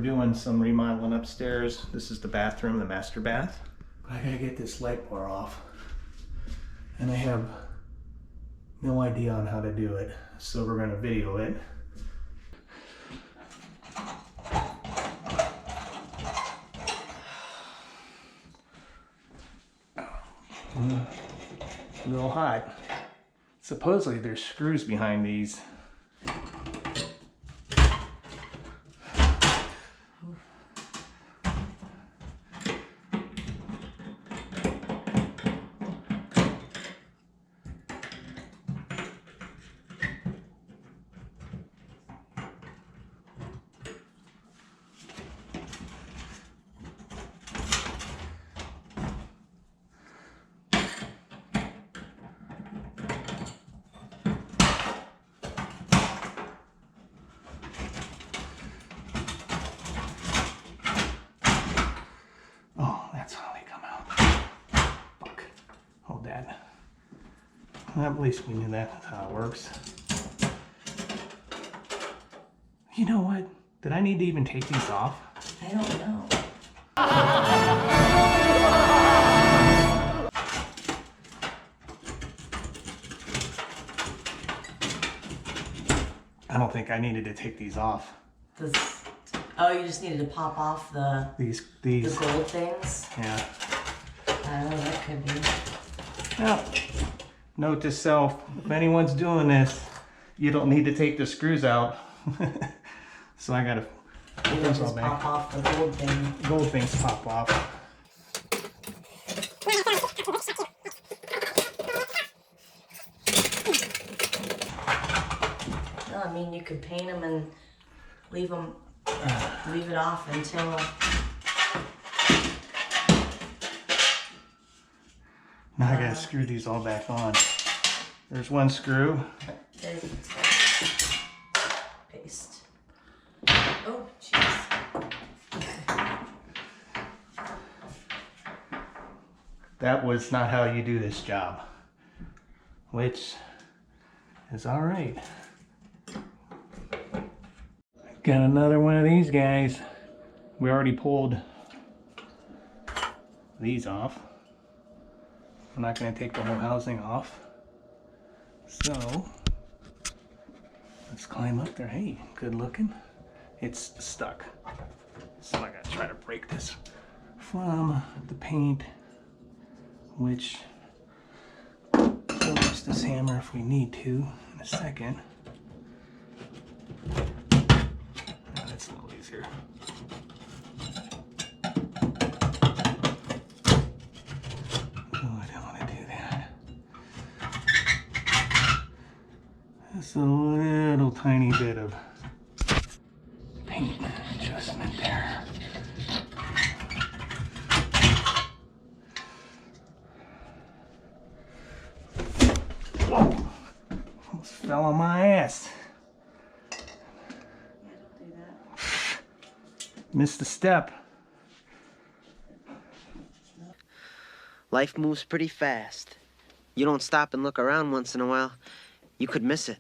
doing some remodeling upstairs. This is the bathroom, the master bath. I gotta get this light bar off. And I have no idea on how to do it. So we're gonna video it. A little hot. Supposedly there's screws behind these. At least we knew that's how it works. You know what? Did I need to even take these off? I don't know. I don't think I needed to take these off. Oh, you just needed to pop off these the gold things? Yeah. I don't know, that could be. Well, note to self, if anyone's doing this, you don't need to take the screws out. So I gotta put those all back. Pop off the gold thing. Gold things pop off. Well, I mean, you could paint them and leave it off until. Now I gotta screw these all back on. There's one screw. Paste. Oh, jeez. That was not how you do this job. Which is alright. Got another one of these guys. We already pulled these off. I'm not going to take the whole housing off. So, let's climb up there. Hey, good looking. It's stuck. So I got to try to break this from the paint, which we'll use this hammer if we need to in a second. Oh, that's a little easier. Just a little tiny bit of paint adjustment there. Whoa! Almost fell on my ass. Don't do that. Missed a step. Life moves pretty fast. You don't stop and look around once in a while, you could miss it.